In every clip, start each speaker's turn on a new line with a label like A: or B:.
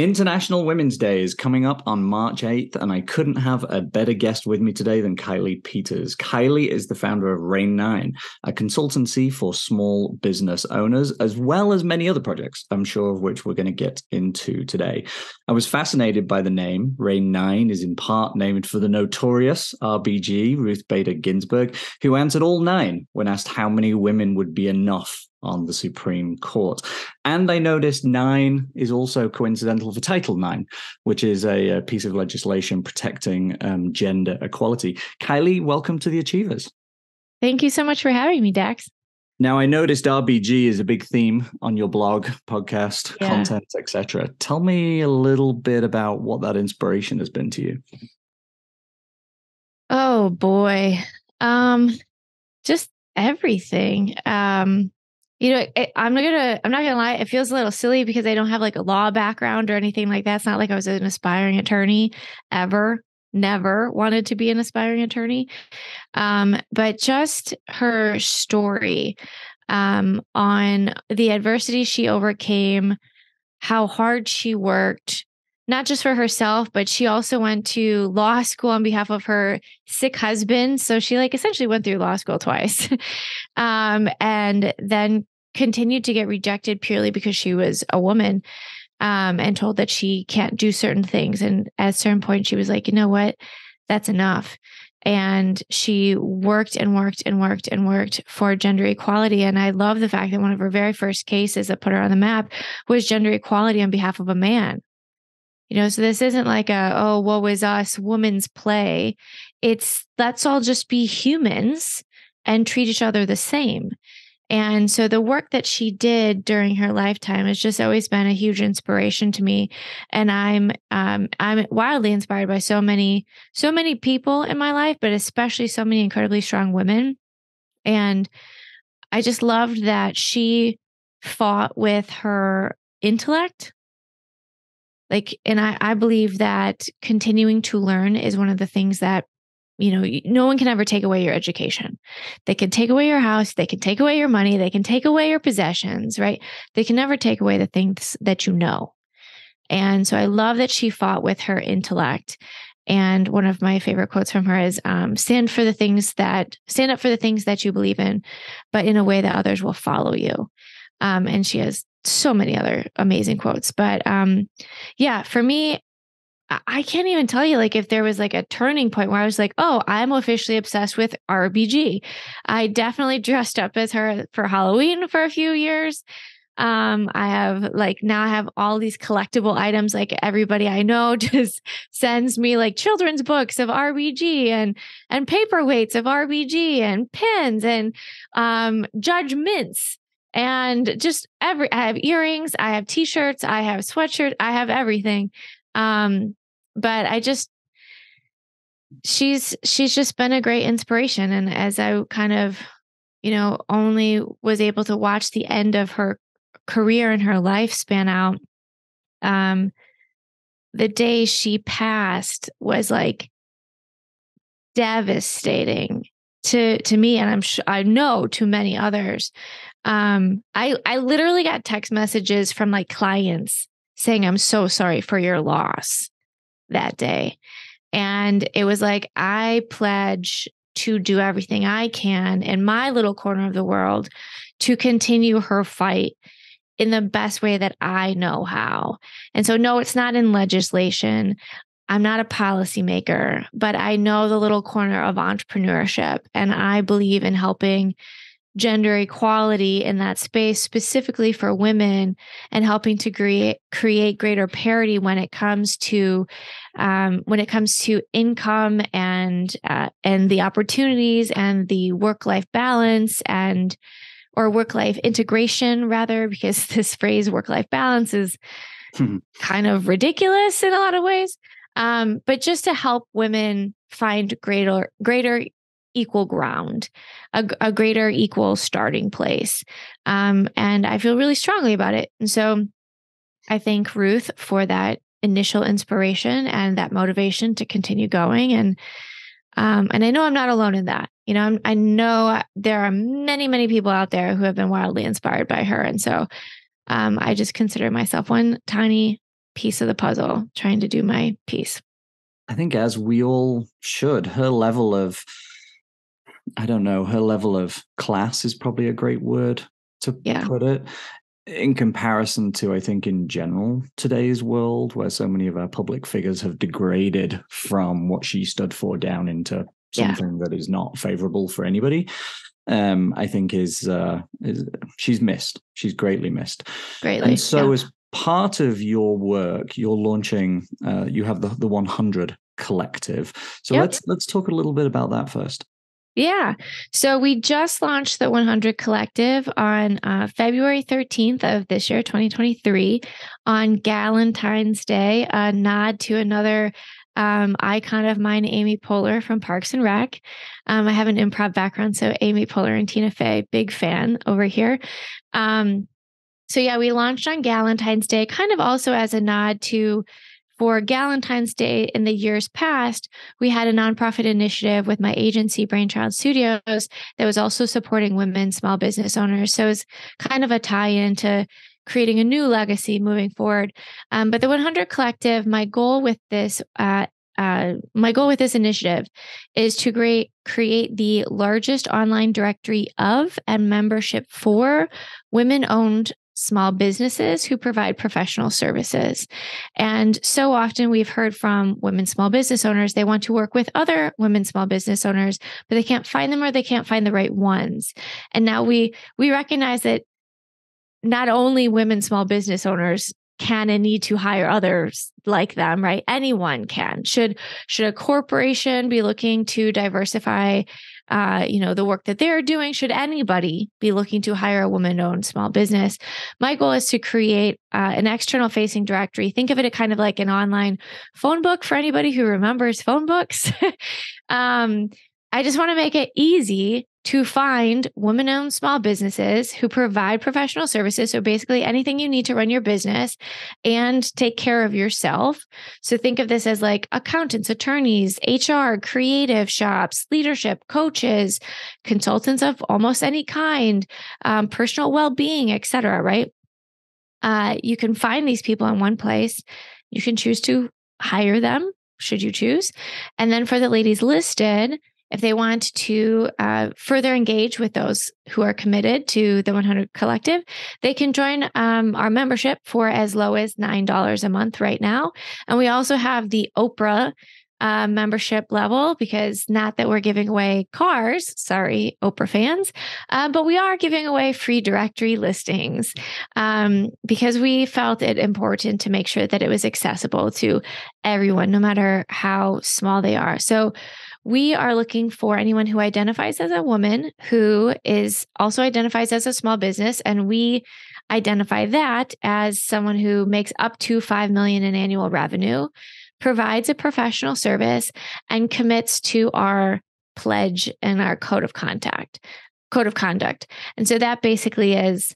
A: International Women's Day is coming up on March 8th, and I couldn't have a better guest with me today than Kiley Peters. Kiley is the founder of RAYNE IX, a consultancy for small business owners, as well as many other projects, I'm sure of which we're going to get into today. I was fascinated by the name. RAYNE IX is in part named for the notorious RBG, Ruth Bader Ginsburg, who answered all nine when asked how many women would be enough on the Supreme Court. And I noticed 9 is also coincidental for Title IX, which is a piece of legislation protecting gender equality. Kiley, welcome to the Achievers.
B: Thank you so much for having me, Dax.
A: Now, I noticed RBG is a big theme on your blog, podcast, content, etc. Tell me a little bit about what that inspiration has been to you.
B: Oh, boy. Just everything. I'm not gonna lie. It feels a little silly because I don't have like a law background or anything like that. It's not like I was an aspiring attorney ever, never wanted to be an aspiring attorney. But just her story, on the adversity she overcame, how hard she worked, not just for herself, but she also went to law school on behalf of her sick husband. So she essentially went through law school twice, and then continued to get rejected purely because she was a woman, and told that she can't do certain things. And at a certain point, she was like, you know what? That's enough. And she worked and worked and worked and worked for gender equality. And I love the fact that one of her very first cases that put her on the map was gender equality on behalf of a man. So this isn't like woe is us, woman's play. It's let's all just be humans and treat each other the same. And so the work that she did during her lifetime has just always been a huge inspiration to me. And I'm wildly inspired by so many people in my life, but especially so many incredibly strong women. And I just loved that she fought with her intellect. And I believe that continuing to learn is one of the things that, no one can ever take away your education. They can take away your house. They can take away your money. They can take away your possessions, right? They can never take away the things that you know. And so I love that she fought with her intellect. And one of my favorite quotes from her is, stand up for the things that you believe in, but in a way that others will follow you. And she has so many other amazing quotes. But for me, I can't even tell you if there was a turning point where I was like, oh, I'm officially obsessed with RBG. I definitely dressed up as her for Halloween for a few years. I have now I have all these collectible items. Everybody I know just sends me children's books of RBG and paperweights of RBG and pins and Judge Mints. And just I have earrings, I have t-shirts, I have sweatshirts, I have everything. But she's just been a great inspiration. And as I kind of, only was able to watch the end of her career and her lifespan out, the day she passed was devastating to me. And I know to many others. I literally got text messages from clients saying, I'm so sorry for your loss that day. And it was I pledge to do everything I can in my little corner of the world to continue her fight in the best way that I know how. And so, no, it's not in legislation. I'm not a policymaker, but I know the little corner of entrepreneurship. And I believe in helping gender equality in that space, specifically for women, and helping to create greater parity when it comes to income and the opportunities and the work-life balance or work-life integration, rather, because this phrase work-life balance is kind of ridiculous in a lot of ways. But just to help women find greater equal ground, a greater equal starting place. And I feel really strongly about it. And so I thank Ruth for that initial inspiration and that motivation to continue going. And I know I'm not alone in that. I know there are many, many people out there who have been wildly inspired by her. And so I just consider myself one tiny piece of the puzzle, trying to do my piece.
A: I think as we all should, her level of class is probably a great word to put it, in comparison to, I think, in general, today's world, where so many of our public figures have degraded from what she stood for down into something that is not favorable for anybody. I think she's missed. She's greatly missed.
B: Greatly.
A: And so as part of your work, you're launching, you have the 100 Collective. So let's talk a little bit about that first.
B: Yeah. So we just launched the 100 Collective on February 13th of this year, 2023, on Galentine's Day, a nod to another icon of mine, Amy Poehler from Parks and Rec. I have an improv background, so Amy Poehler and Tina Fey, big fan over here. So yeah, we launched on Galentine's Day, kind of also as a nod to, for Galentine's Day in the years past, we had a nonprofit initiative with my agency, Brainchild Studios, that was also supporting women small business owners. So it's kind of a tie-in to creating a new legacy moving forward. But the 100 Collective, my goal with this initiative is to create the largest online directory of and membership for women-owned small businesses who provide professional services. And so often we've heard from women small business owners, they want to work with other women small business owners, but they can't find them or they can't find the right ones. And now we recognize that not only women small business owners can and need to hire others like them, right? Anyone can. Should a corporation be looking to diversify the work that they're doing? Should anybody be looking to hire a woman-owned small business? My goal is to create an external-facing directory. Think of it kind of like an online phone book for anybody who remembers phone books. I just want to make it easy to find women-owned small businesses who provide professional services. So basically anything you need to run your business and take care of yourself. So think of this as like accountants, attorneys, HR, creative shops, leadership, coaches, consultants of almost any kind, personal well-being, et cetera, right? You can find these people in one place. You can choose to hire them, should you choose. And then for the ladies listed, if they want to further engage with those who are committed to the 100 Collective, they can join our membership for as low as $9 a month right now. And we also have the Oprah membership level, because not that we're giving away cars, sorry, Oprah fans, but we are giving away free directory listings because we felt it important to make sure that it was accessible to everyone, no matter how small they are. So we are looking for anyone who identifies as a woman, who is also identifies as a small business, and we identify that as someone who makes up to $5 million in annual revenue, provides a professional service, and commits to our pledge and our code of conduct. And so that basically is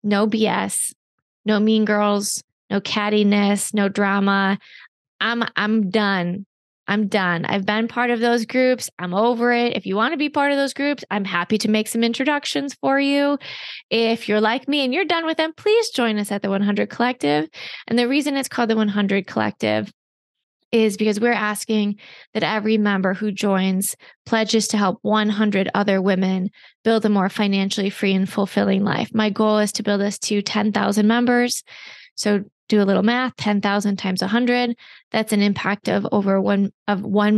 B: no BS, no mean girls, no cattiness, no drama. I'm done. I've been part of those groups. I'm over it. If you want to be part of those groups, I'm happy to make some introductions for you. If you're like me and you're done with them, please join us at the 100 Collective. And the reason it's called the 100 Collective is because we're asking that every member who joins pledges to help 100 other women build a more financially free and fulfilling life. My goal is to build us to 10,000 members. So do a little math, 10,000 times 100. That's an impact of over 1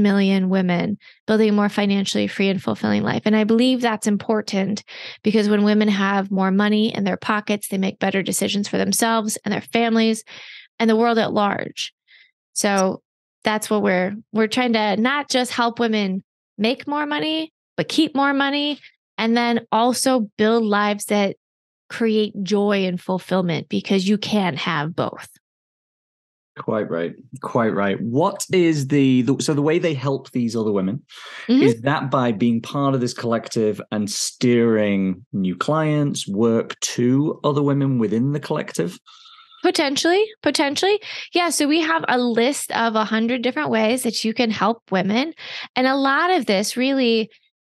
B: million women building a more financially free and fulfilling life. And I believe that's important because when women have more money in their pockets, they make better decisions for themselves and their families and the world at large. So that's what we're trying to not just help women make more money, but keep more money, and then also build lives that create joy and fulfillment, because you can have both.
A: Quite right. What is so the way they help these other women, is that by being part of this collective and steering new clients, work to other women within the collective?
B: Potentially. Yeah. So we have a list of 100 different ways that you can help women. And a lot of this really,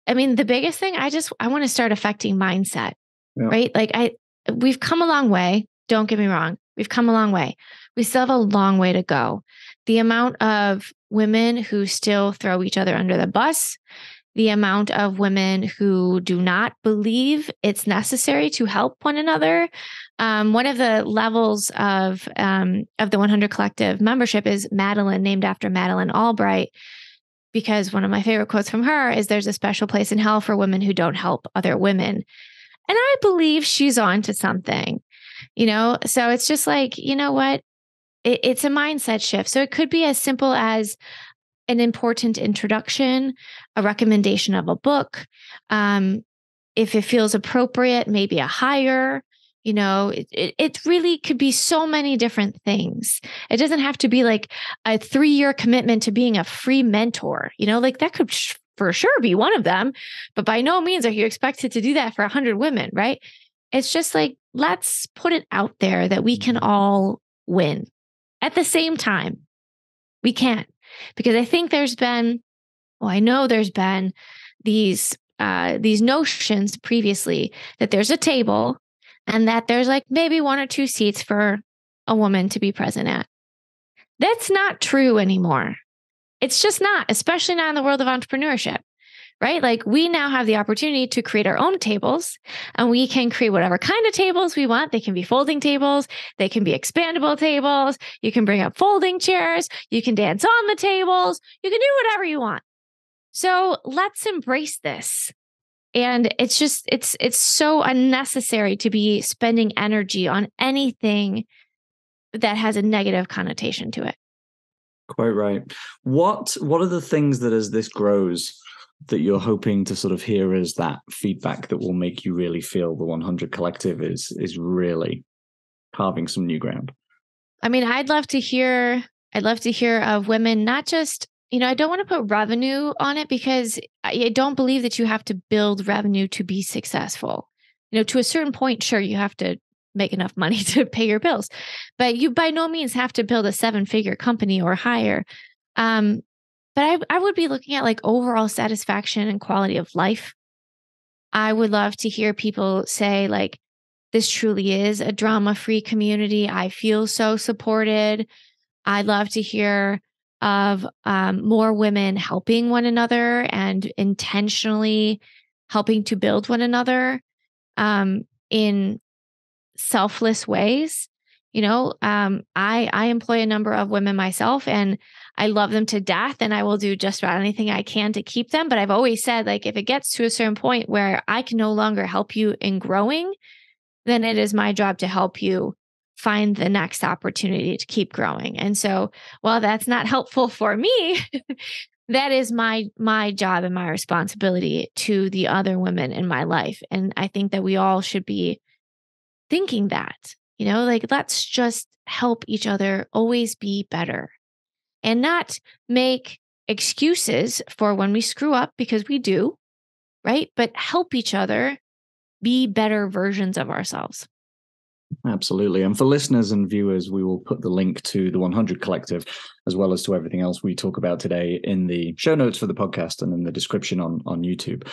B: I mean, the biggest thing, I want to start affecting mindset, right? Like we've come a long way. Don't get me wrong. We've come a long way. We still have a long way to go. The amount of women who still throw each other under the bus, the amount of women who do not believe it's necessary to help one another. One of the levels of the 100 Collective membership is Madeline, named after Madeleine Albright, because one of my favorite quotes from her is, "There's a special place in hell for women who don't help other women." And I believe she's on to something, So it's just like, you know what? It's a mindset shift. So it could be as simple as an important introduction, a recommendation of a book. If it feels appropriate, maybe a hire. It really could be so many different things. It doesn't have to be like a 3-year commitment to being a free mentor. Like that could for sure be one of them, but by no means are you expected to do that for 100 women, right? It's just like, let's put it out there that we can all win at the same time. We can. Because I think I know there's been these notions previously that there's a table and that there's like maybe 1 or 2 seats for a woman to be present at. That's not true anymore. It's just not, especially not in the world of entrepreneurship, right? Like we now have the opportunity to create our own tables, and we can create whatever kind of tables we want. They can be folding tables. They can be expandable tables. You can bring up folding chairs. You can dance on the tables. You can do whatever you want. So let's embrace this. And it's just, it's so unnecessary to be spending energy on anything that has a negative connotation to it.
A: Quite right. What are the things that as this grows that you're hoping to sort of hear as that feedback that will make you really feel the 100 Collective is really carving some new ground?
B: I mean, I'd love to hear of women, not just, I don't want to put revenue on it, because I don't believe that you have to build revenue to be successful. To a certain point, sure, you have to make enough money to pay your bills, but you by no means have to build a 7-figure company or higher. But I would be looking at like overall satisfaction and quality of life. I would love to hear people say like, this truly is a drama-free community. I feel so supported. I'd love to hear of more women helping one another and intentionally helping to build one another in selfless ways. I employ a number of women myself, and I love them to death, and I will do just about anything I can to keep them. But I've always said, like, if it gets to a certain point where I can no longer help you in growing, then it is my job to help you find the next opportunity to keep growing. And so while that's not helpful for me, that is my job and my responsibility to the other women in my life. And I think that we all should be thinking that, like, let's just help each other always be better and not make excuses for when we screw up, because we do, right? But help each other be better versions of ourselves.
A: Absolutely. And for listeners and viewers, we will put the link to the 100 Collective, as well as to everything else we talk about today, in the show notes for the podcast and in the description on YouTube.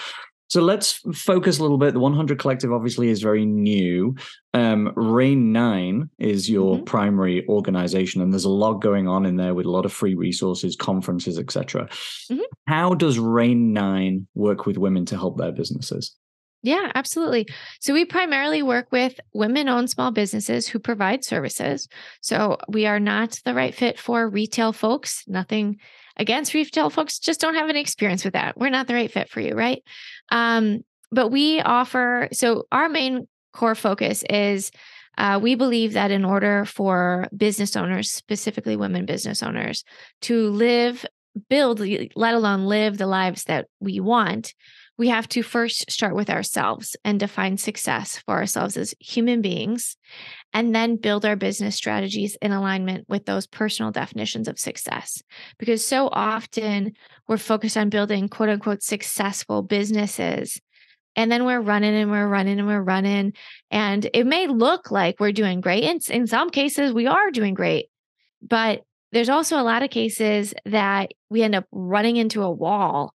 A: So let's focus a little bit. The 100 Collective obviously is very new. RAYNE IX is your primary organization, and there's a lot going on in there with a lot of free resources, conferences, etc. How does RAYNE IX work with women to help their businesses?
B: Yeah, absolutely. So we primarily work with women-owned small businesses who provide services. So we are not the right fit for retail folks. Nothing against retail folks, just don't have any experience with that. We're not the right fit for you, right? But we offer, so our main core focus is we believe that in order for business owners, specifically women business owners, to build, let alone live the lives that we want, we have to first start with ourselves and define success for ourselves as human beings, and then build our business strategies in alignment with those personal definitions of success. Because so often we're focused on building quote unquote successful businesses, and then we're running and we're running and we're running. And it may look like we're doing great. In some cases, we are doing great, but there's also a lot of cases that we end up running into a wall.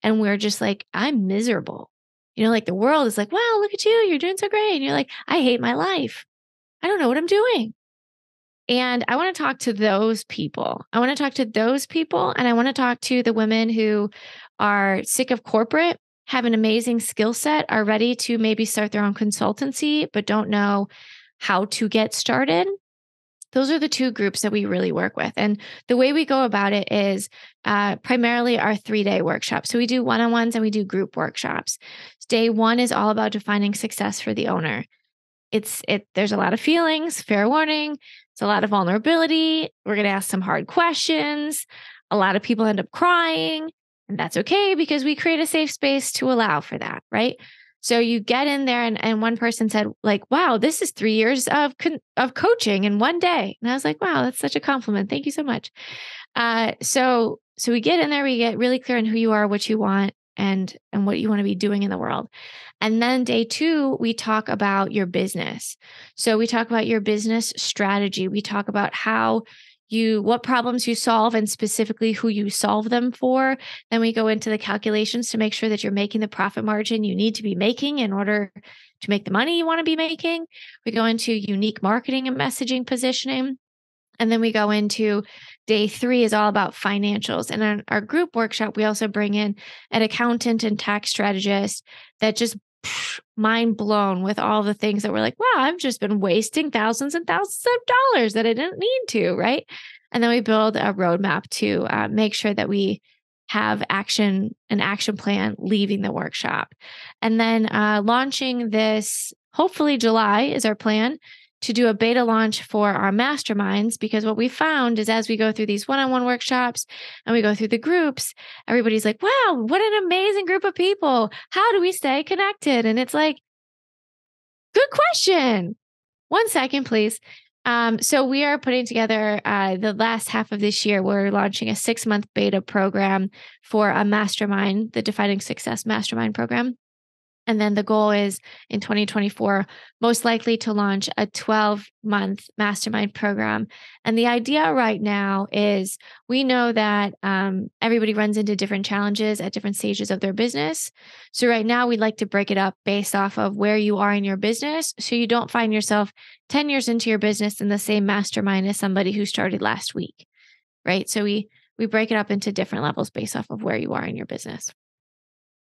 B: And we're just like, I'm miserable. Like the world is like, wow, look at you. You're doing so great. And you're like, I hate my life. I don't know what I'm doing. And I want to talk to those people. I want to talk to those people. And I want to talk to the women who are sick of corporate, have an amazing skill set, are ready to maybe start their own consultancy, but don't know how to get started. Those are the two groups that we really work with. And the way we go about it is primarily our 3-day workshop. So we do one-on-ones and we do group workshops. Day one is all about defining success for the owner. There's a lot of feelings, fair warning. It's a lot of vulnerability. We're going to ask some hard questions. A lot of people end up crying, and that's okay because we create a safe space to allow for that, right? So you get in there and one person said like, wow, this is 3 years of coaching in one day. And I was like, wow, that's such a compliment. Thank you so much. So we get in there, we get really clear on who you are, what you want, and what you want to be doing in the world. And then day two, we talk about your business. So we talk about your business strategy. We talk about what problems you solve and specifically who you solve them for. Then we go into the calculations to make sure that you're making the profit margin you need to be making in order to make the money you want to be making. We go into unique marketing and messaging positioning. And then we go into day three is all about financials. And in our group workshop, we also bring in an accountant and tax strategist that just mind blown with all the things that we're like, wow, I've just been wasting thousands and thousands of dollars that I didn't need to, right? And then we build a roadmap to make sure that we have an action plan leaving the workshop. And then launching this, hopefully July is our plan, to do a beta launch for our masterminds, because what we found is as we go through these one-on-one workshops and we go through the groups, everybody's like, wow, what an amazing group of people. How do we stay connected? And it's like, good question. 1 second, please. So we are putting together the last half of this year, we're launching a 6-month beta program for a mastermind, the Defining Success Mastermind program. And then the goal is in 2024, most likely to launch a 12-month mastermind program. And the idea right now is we know that everybody runs into different challenges at different stages of their business. So right now we'd like to break it up based off of where you are in your business. So you don't find yourself 10 years into your business in the same mastermind as somebody who started last week, right? So we break it up into different levels based off of where you are in your business.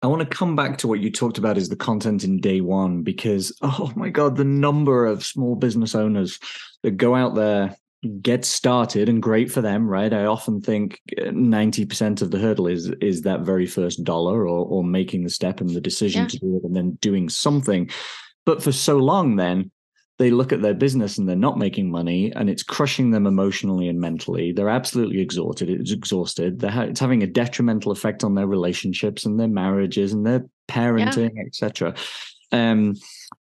A: I want to come back to what you talked about is the content in day one, because, oh my God, the number of small business owners that go out there, get started, and great for them, right? I often think 90% of the hurdle is that very first dollar or making the step and the decision to do it and then doing something. But for so long, then they look at their business and they're not making money and it's crushing them emotionally and mentally. They're absolutely exhausted. It's having a detrimental effect on their relationships and their marriages and their parenting, etc.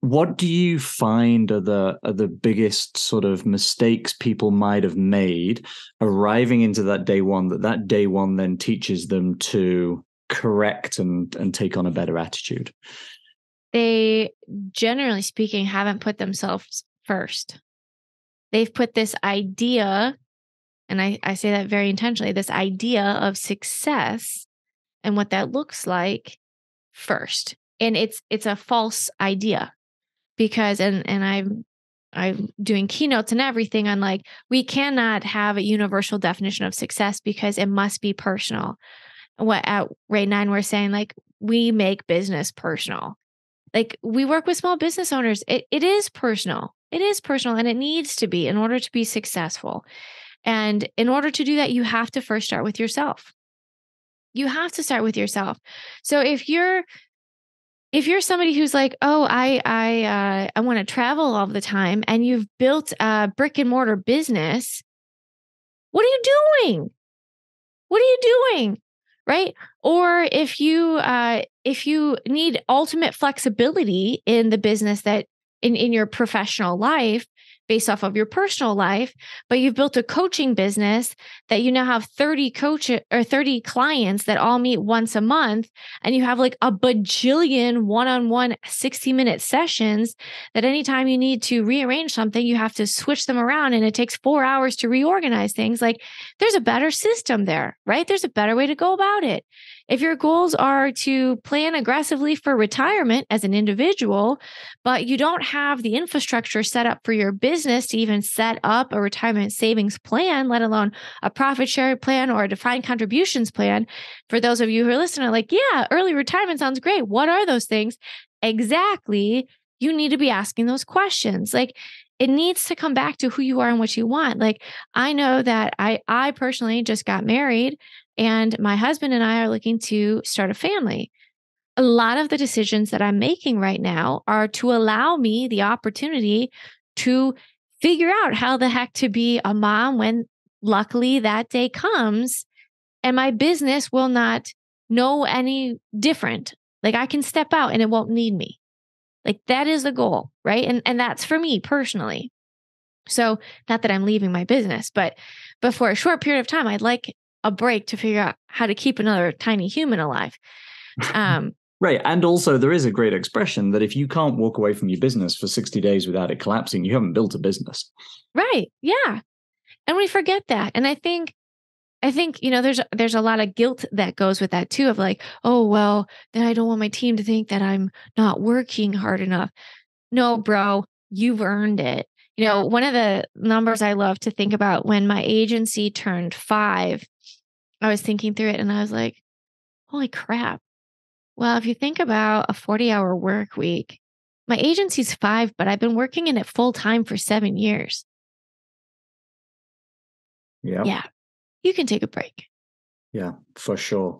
A: What do you find are the biggest sort of mistakes people might have made arriving into that day one that day one then teaches them to correct and take on a better attitude?
B: They, generally speaking, haven't put themselves first. They've put this idea, and I say that very intentionally, this idea of success and what that looks like first. And it's a false idea because, and I'm doing keynotes and everything on like, we cannot have a universal definition of success because it must be personal. What at RAYNE IX, we're saying like, we make business personal. Like we work with small business owners. It is personal. It is personal and it needs to be in order to be successful. And in order to do that, you have to first start with yourself. You have to start with yourself. So if you're somebody who's like, oh, I want to travel all the time and you've built a brick and mortar business, what are you doing? What are you doing? Right? Or if you need ultimate flexibility in the business that in your professional life based off of your personal life, but you've built a coaching business that you now have 30 clients that all meet once a month, and you have like a bajillion one-on-one 60-minute sessions that anytime you need to rearrange something, you have to switch them around and it takes 4 hours to reorganize things. Like there's a better system there, right? There's a better way to go about it. If your goals are to plan aggressively for retirement as an individual, but you don't have the infrastructure set up for your business to even set up a retirement savings plan, let alone a profit sharing plan or a defined contributions plan, for those of you who are listening, like, yeah, early retirement sounds great. What are those things? Exactly. You need to be asking those questions. Like, it needs to come back to who you are and what you want. Like, I know that I personally just got married, and my husband and I are looking to start a family. A lot of the decisions that I'm making right now are to allow me the opportunity to figure out how the heck to be a mom when luckily that day comes, and my business will not know any different. Like, I can step out and it won't need me. Like, that is the goal, right? And that's for me personally. So, not that I'm leaving my business, but for a short period of time, I'd like a break to figure out how to keep another tiny human alive.
A: Right. And also, there is a great expression that if you can't walk away from your business for 60 days without it collapsing, you haven't built a business.
B: Right. Yeah. And we forget that. And I think, there's a lot of guilt that goes with that too, of like, oh, well, then I don't want my team to think that I'm not working hard enough. No, bro, you've earned it. One of the numbers I love to think about, when my agency turned 5, I was thinking through it and I was like, holy crap. Well, if you think about a 40-hour work week, my agency's 5, but I've been working in it full time for 7 years. Yeah. You can take a break.
A: Yeah, for sure.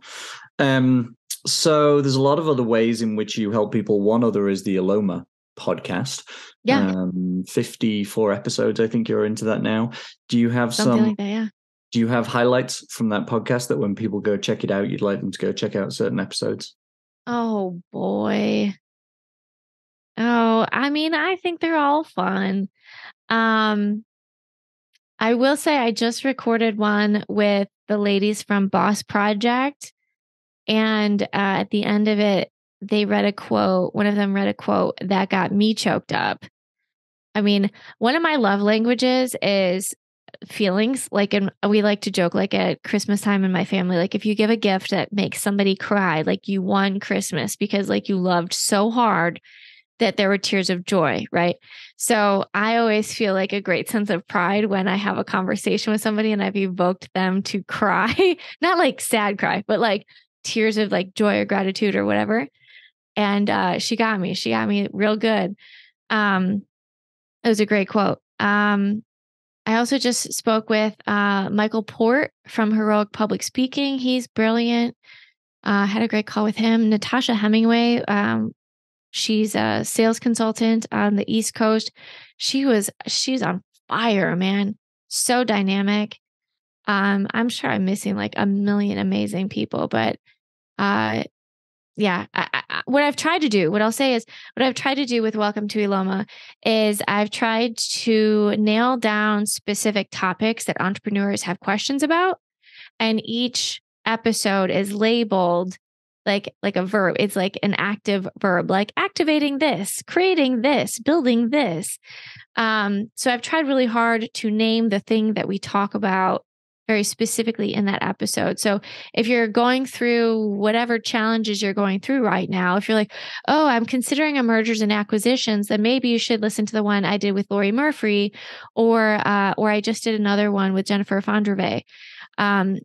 A: So there's a lot of other ways in which you help people. One other is the Aloma podcast.
B: Yeah.
A: 54 episodes. I think you're into that now. Do you have
B: something like that? Yeah.
A: Do you have highlights from that podcast that when people go check it out, you'd like them to go check out certain episodes?
B: Oh boy. Oh, I mean, I think they're all fun. I will say I just recorded one with the ladies from Boss Project. And at the end of it, they read a quote. One of them read a quote that got me choked up. I mean, one of my love languages is feelings. Like, and we like to joke, like at Christmas time in my family, like if you give a gift that makes somebody cry, like you won Christmas because like you loved so hard that there were tears of joy, right? So I always feel like a great sense of pride when I have a conversation with somebody and I've evoked them to cry, not like sad cry, but like tears of like joy or gratitude or whatever. And she got me real good. It was a great quote. I also just spoke with Michael Port from Heroic Public Speaking. He's brilliant. Had a great call with him. Natasha Hemingway, she's a sales consultant on the East Coast. She's on fire, man. So dynamic. I'm sure I'm missing like a million amazing people, but yeah, what I've tried to do, what I'll say is, what I've tried to do with Welcome to Eloma is I've tried to nail down specific topics that entrepreneurs have questions about. And each episode is labeled like a verb. It's like an active verb, like activating this, creating this, building this. So I've tried really hard to name the thing that we talk about very specifically in that episode. So if you're going through whatever challenges you're going through right now, if you're like, oh, I'm considering a mergers and acquisitions, then maybe you should listen to the one I did with Lori Murphy, or I just did another one with Jennifer Fondreve.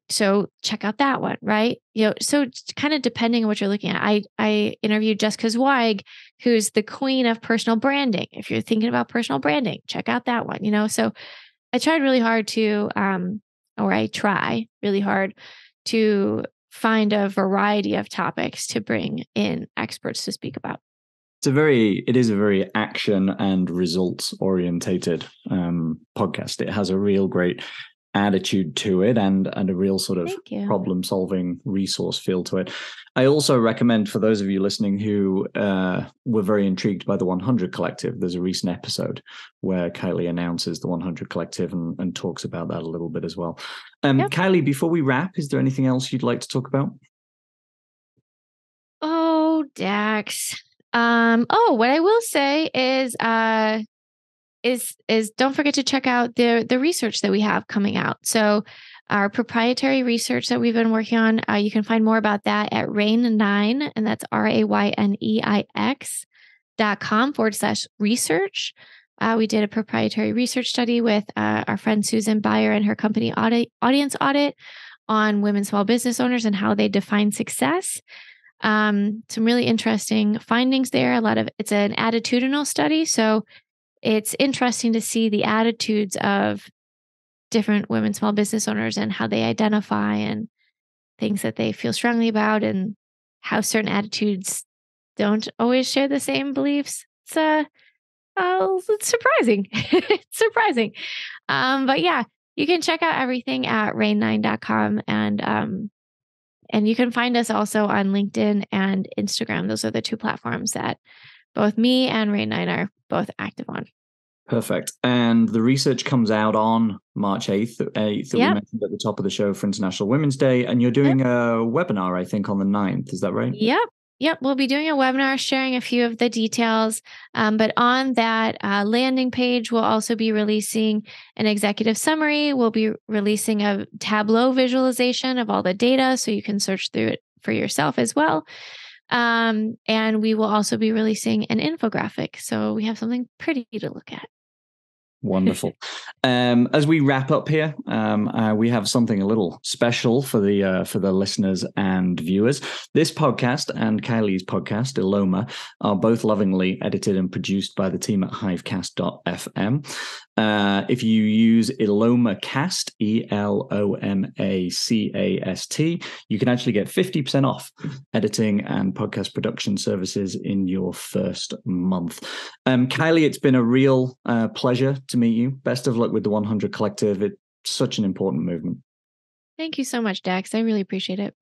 B: So check out that one, right? So kind of depending on what you're looking at. I interviewed Jessica Zweig, who's the queen of personal branding. If you're thinking about personal branding, check out that one, so I tried really hard to, or I try really hard to find a variety of topics to bring in experts to speak about.
A: It is a very action and results orientated podcast. It has a real great attitude to it and a real sort of problem solving resource feel to it. I also recommend, for those of you listening who were very intrigued by the 100 Collective, there's a recent episode where Kiley announces the 100 Collective and talks about that a little bit as well. Kiley, before we wrap, is there anything else you'd like to talk about?
B: Oh, Dax. What I will say is is don't forget to check out the research that we have coming out. So our proprietary research that we've been working on, you can find more about that at RAYNE9, and that's RAYNEIX.com/research. We did a proprietary research study with our friend Susan Beyer and her company Audience Audit on women small business owners and how they define success. Some really interesting findings there. It's an attitudinal study, so it's interesting to see the attitudes of different women small business owners and how they identify and things that they feel strongly about, and how certain attitudes don't always share the same beliefs. It's surprising. It's surprising. But yeah, you can check out everything at RAYNE9.com, and you can find us also on LinkedIn and Instagram. Those are the two platforms that both me and RAYNE9 are both active on.
A: Perfect. And the research comes out on March 8th that we mentioned at the top of the show for International Women's Day. And you're doing a webinar, I think, on the 9th. Is that right?
B: Yep. We'll be doing a webinar sharing a few of the details. But on that landing page, we'll also be releasing an executive summary. We'll be releasing a Tableau visualization of all the data so you can search through it for yourself as well. And we will also be releasing an infographic. So we have something pretty to look at.
A: Wonderful. As we wrap up here, we have something a little special for the listeners and viewers. This podcast and Kiley's podcast, Eloma, are both lovingly edited and produced by the team at Hivecast.fm. If you use ElomaCast, ELOMACAST, you can actually get 50% off editing and podcast production services in your first month. Kiley, it's been a real pleasure to meet you. Best of luck with the 100 Collective. It's such an important movement.
B: Thank you so much, Dax. I really appreciate it.